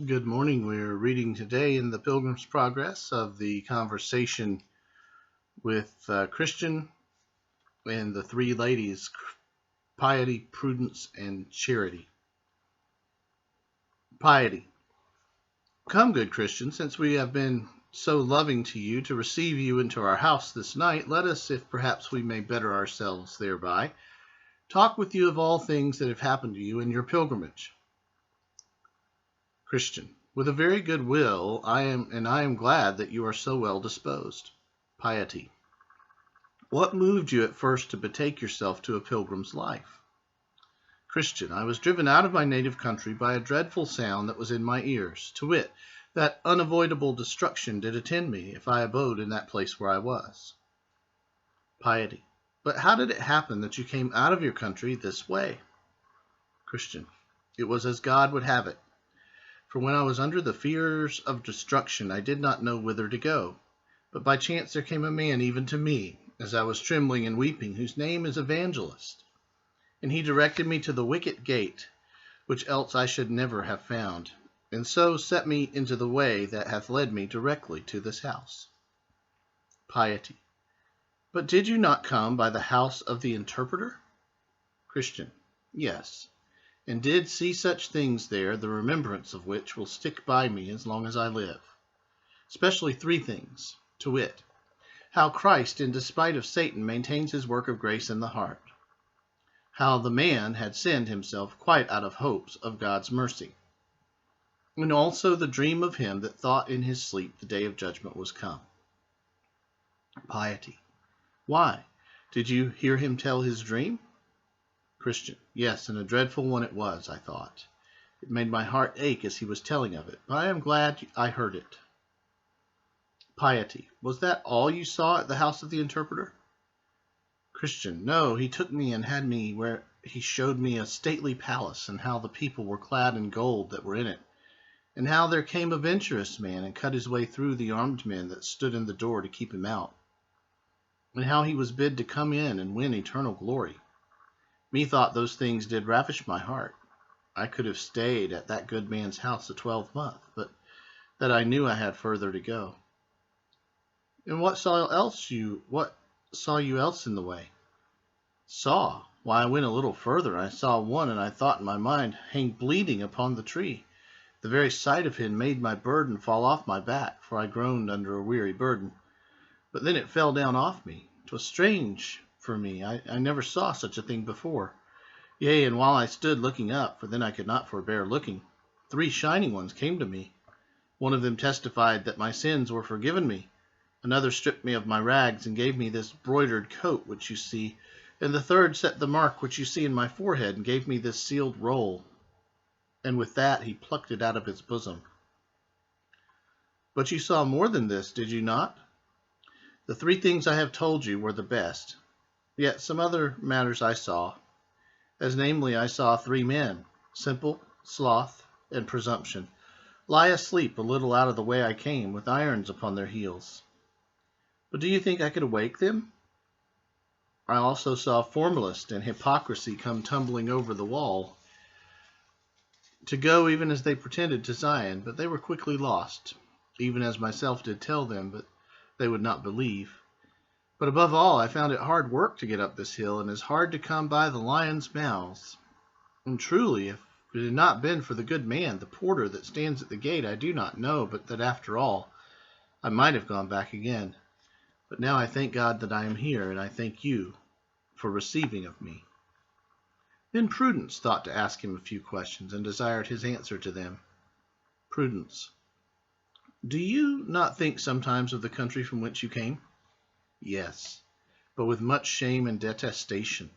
Good morning. We're reading today in the Pilgrim's Progress of the conversation with Christian and the three ladies, piety, prudence, and charity. Piety. Come, good Christian, since we have been so loving to you to receive you into our house this night, let us, if perhaps we may better ourselves thereby, talk with you of all things that have happened to you in your pilgrimage. Christian. With a very good will, I am glad that you are so well disposed. Piety. What moved you at first to betake yourself to a pilgrim's life? Christian. I was driven out of my native country by a dreadful sound that was in my ears, to wit, that unavoidable destruction did attend me if I abode in that place where I was. Piety. But how did it happen that you came out of your country this way? Christian. It was as God would have it. For when I was under the fears of destruction, I did not know whither to go. But by chance there came a man even to me, as I was trembling and weeping, whose name is Evangelist. And he directed me to the wicket gate, which else I should never have found, and so set me into the way that hath led me directly to this house. Piety. But did you not come by the house of the interpreter? Christian. Yes, and did see such things there, the remembrance of which will stick by me as long as I live. Especially three things, to wit, how Christ, in despite of Satan, maintains his work of grace in the heart. How the man had sinned himself quite out of hopes of God's mercy. And also the dream of him that thought in his sleep the day of judgment was come. Piety. Why? Did you hear him tell his dream? Christian. Yes, and a dreadful one it was, I thought. It made my heart ache as he was telling of it, but I am glad I heard it. Piety. Was that all you saw at the house of the interpreter? Christian. No, he took me and had me where he showed me a stately palace, and how the people were clad in gold that were in it, and how there came a venturous man and cut his way through the armed men that stood in the door to keep him out, and how he was bid to come in and win eternal glory. Methought those things did ravish my heart. I could have stayed at that good man's house a 12-month, but that I knew I had further to go. And what saw you else in the way? Saw? Why, I went a little further. I saw one, and I thought in my mind, hang bleeding upon the tree. The very sight of him made my burden fall off my back, for I groaned under a weary burden. But then it fell down off me. 'Twas strange for me. I never saw such a thing before. Yea, and while I stood looking up, for then I could not forbear looking, three shining ones came to me. One of them testified that my sins were forgiven me. Another stripped me of my rags and gave me this broidered coat which you see, and the third set the mark which you see in my forehead and gave me this sealed roll. And with that he plucked it out of his bosom. But you saw more than this, did you not? The three things I have told you were the best. Yet some other matters I saw, as namely I saw three men, simple, sloth, and presumption, lie asleep a little out of the way I came, with irons upon their heels. But do you think I could awake them? I also saw formalist and hypocrisy come tumbling over the wall, to go even as they pretended to Zion, but they were quickly lost, even as myself did tell them, but they would not believe. But above all, I found it hard work to get up this hill, and as hard to come by the lions' mouths. And truly, if it had not been for the good man, the porter that stands at the gate, I do not know, but that after all, I might have gone back again. But now I thank God that I am here, and I thank you for receiving of me. Then Prudence thought to ask him a few questions, and desired his answer to them. Prudence. Do you not think sometimes of the country from whence you came? Yes, but with much shame and detestation.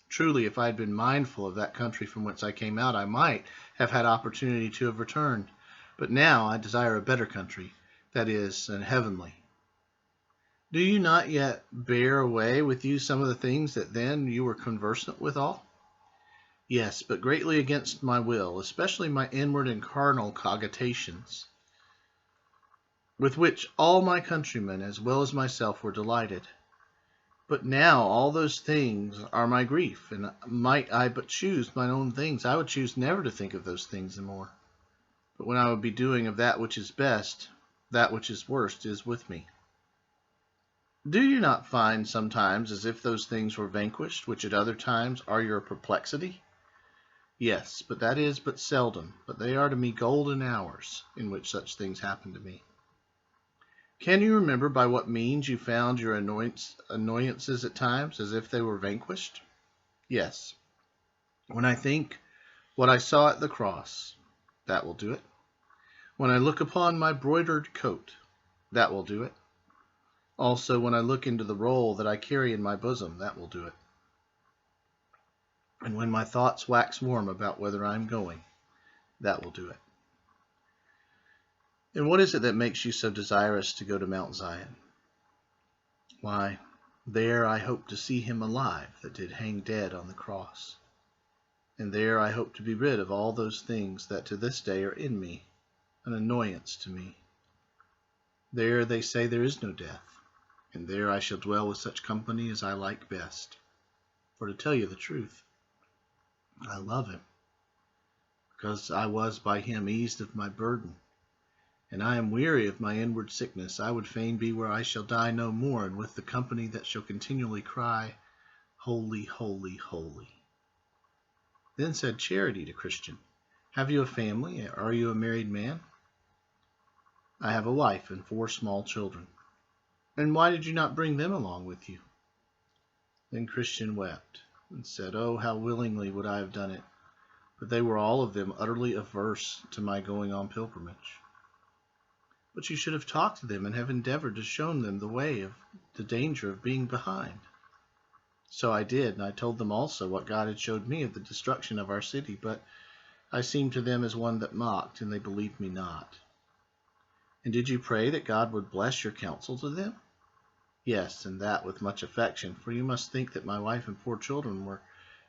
Truly, if I had been mindful of that country from whence I came out, I might have had opportunity to have returned. But now I desire a better country, that is, an heavenly. Do you not yet bear away with you some of the things that then you were conversant withal? Yes, but greatly against my will, especially my inward and carnal cogitations, with which all my countrymen as well as myself were delighted. But now all those things are my grief, and might I but choose mine own things, I would choose never to think of those things any more. But when I would be doing of that which is best, that which is worst is with me. Do you not find sometimes as if those things were vanquished, which at other times are your perplexity? Yes, but that is but seldom, but they are to me golden hours, in which such things happen to me. Can you remember by what means you found your annoyances at times, as if they were vanquished? Yes. When I think what I saw at the cross, that will do it. When I look upon my broidered coat, that will do it. Also, when I look into the roll that I carry in my bosom, that will do it. And when my thoughts wax warm about whither I am going, that will do it. And what is it that makes you so desirous to go to Mount Zion? Why, there I hope to see him alive that did hang dead on the cross. And there I hope to be rid of all those things that to this day are in me, an annoyance to me. There they say there is no death, and there I shall dwell with such company as I like best. For to tell you the truth, I love him, because I was by him eased of my burden, and I am weary of my inward sickness. I would fain be where I shall die no more, and with the company that shall continually cry, Holy, holy, holy. Then said Charity to Christian, Have you a family? Are you a married man? I have a wife and 4 small children. And why did you not bring them along with you? Then Christian wept, and said, Oh, how willingly would I have done it, but they were all of them utterly averse to my going on pilgrimage. But you should have talked to them and have endeavored to show them the way of the danger of being behind. So I did, and I told them also what God had showed me of the destruction of our city, but I seemed to them as one that mocked, and they believed me not. And did you pray that God would bless your counsel to them? Yes, and that with much affection, for you must think that my wife and 4 children were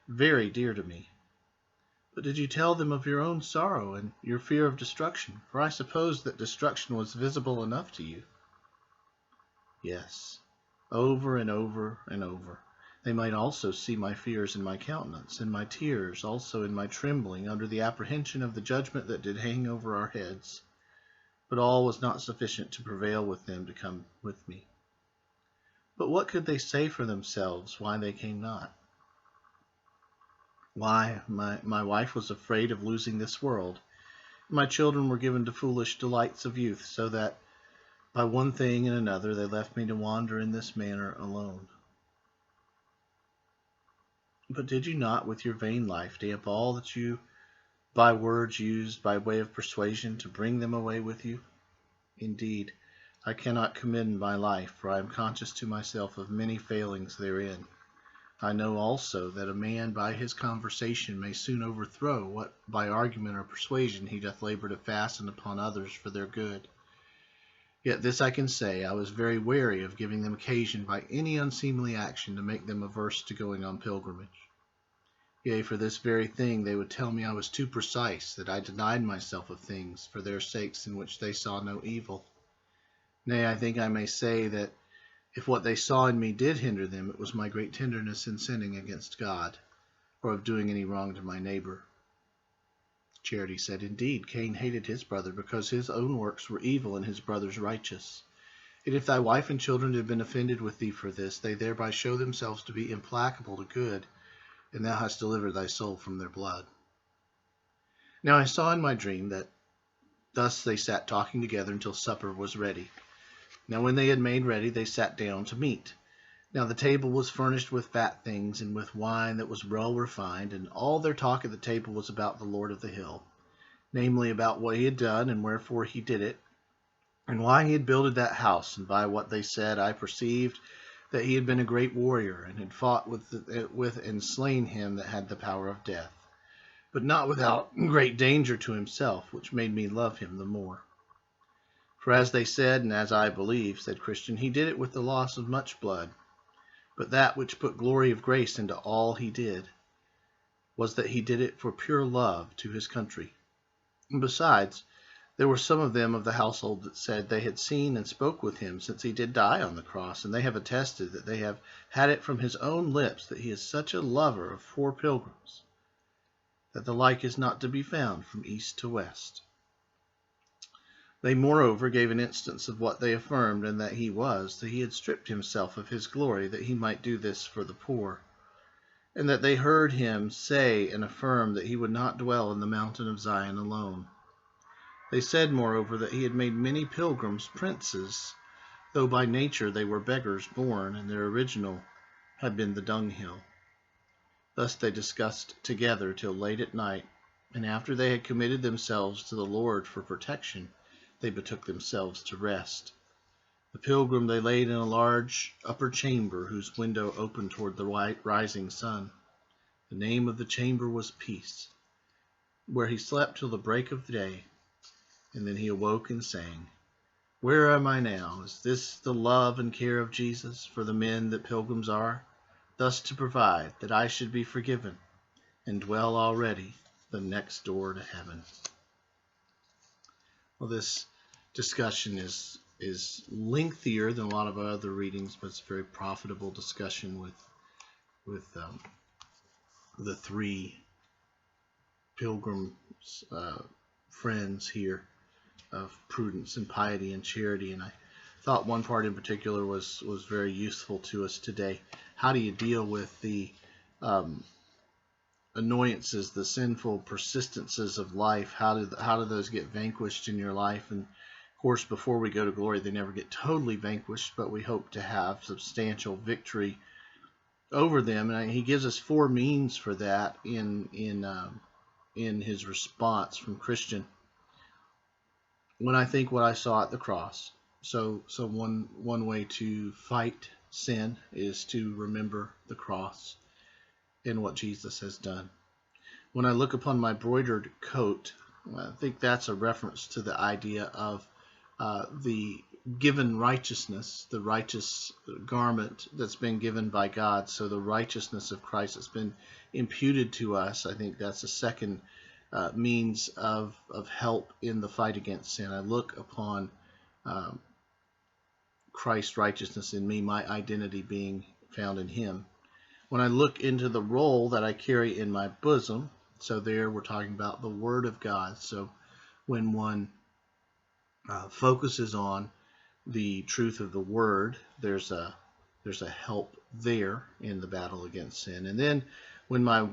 very dear to me. But did you tell them of your own sorrow and your fear of destruction? For I supposed that destruction was visible enough to you. Yes, over and over and over. They might also see my fears in my countenance, and my tears also in my trembling under the apprehension of the judgment that did hang over our heads. But all was not sufficient to prevail with them to come with me. But what could they say for themselves why they came not? Why, my wife was afraid of losing this world. My children were given to foolish delights of youth, so that by one thing and another they left me to wander in this manner alone. But did you not with your vain life damp all that you by words used by way of persuasion to bring them away with you? Indeed, I cannot commend my life, for I am conscious to myself of many failings therein. I know also that a man by his conversation may soon overthrow what by argument or persuasion he doth labor to fasten upon others for their good. Yet this I can say, I was very wary of giving them occasion by any unseemly action to make them averse to going on pilgrimage. Yea, for this very thing they would tell me I was too precise, that I denied myself of things for their sakes in which they saw no evil. Nay, I think I may say that if what they saw in me did hinder them, it was my great tenderness in sinning against God, or of doing any wrong to my neighbor. Charity said, Indeed, Cain hated his brother, because his own works were evil and his brother's righteous. Yet if thy wife and children have been offended with thee for this, they thereby show themselves to be implacable to good, and thou hast delivered thy soul from their blood. Now I saw in my dream that thus they sat talking together until supper was ready. Now when they had made ready, they sat down to meat. Now the table was furnished with fat things, and with wine that was well refined, and all their talk at the table was about the Lord of the hill, namely about what he had done, and wherefore he did it, and why he had builded that house. And by what they said, I perceived that he had been a great warrior, and had fought with and slain him that had the power of death, but not without great danger to himself, which made me love him the more. For as they said, and as I believe, said Christian, he did it with the loss of much blood. But that which put glory of grace into all he did was that he did it for pure love to his country. And besides, there were some of them of the household that said they had seen and spoke with him since he did die on the cross, and they have attested that they have had it from his own lips that he is such a lover of poor pilgrims, that the like is not to be found from east to west. They moreover gave an instance of what they affirmed, and that he had stripped himself of his glory, that he might do this for the poor, and that they heard him say and affirm that he would not dwell in the mountain of Zion alone. They said, moreover, that he had made many pilgrims princes, though by nature they were beggars born, and their original had been the dunghill. Thus they discussed together till late at night, and after they had committed themselves to the Lord for protection, they betook themselves to rest. The pilgrim they laid in a large upper chamber, whose window opened toward the rising sun. The name of the chamber was Peace, where he slept till the break of day, and then he awoke and sang, "Where am I now? Is this the love and care of Jesus for the men that pilgrims are, thus to provide that I should be forgiven, and dwell already the next door to heaven?" Well, this discussion is lengthier than a lot of our other readings, but it's a very profitable discussion with the three pilgrims, friends here, of prudence and piety and charity. And I thought one part in particular was very useful to us today. How do you deal with the annoyances, the sinful persistences of life? How do those get vanquished in your life? And of course, before we go to glory, they never get totally vanquished, but we hope to have substantial victory over them. And he gives us four means for that in his response from Christian. When I think what I saw at the cross, so one way to fight sin is to remember the cross and what Jesus has done. When I look upon my broidered coat, I think that's a reference to the idea of the given righteousness, the righteous garment that's been given by God. So the righteousness of Christ has been imputed to us. I think that's a second means of help in the fight against sin. I look upon Christ's righteousness in me, my identity being found in him. When I look into the role that I carry in my bosom, so there we're talking about the Word of God. So when one focuses on the truth of the Word, there's a help there in the battle against sin. And then when my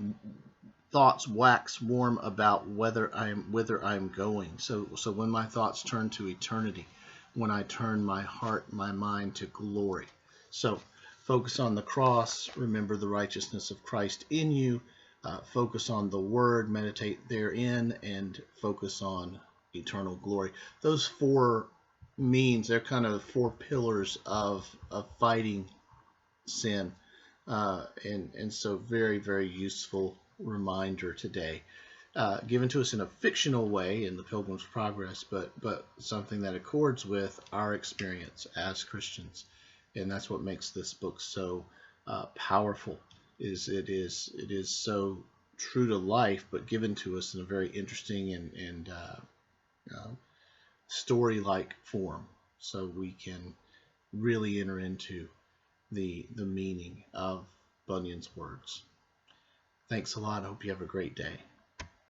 thoughts wax warm about whither I'm going, so when my thoughts turn to eternity, when I turn my heart, my mind to glory. So focus on the cross, remember the righteousness of Christ in you, focus on the Word, meditate therein, and focus on eternal glory. Those four means, they're kind of four pillars of fighting sin, and so very, very useful reminder today, given to us in a fictional way in the Pilgrim's Progress, but something that accords with our experience as Christians. And that's what makes this book so powerful. It is so true to life, but given to us in a very interesting and story-like form, so we can really enter into the meaning of Bunyan's words. Thanks a lot. I hope you have a great day.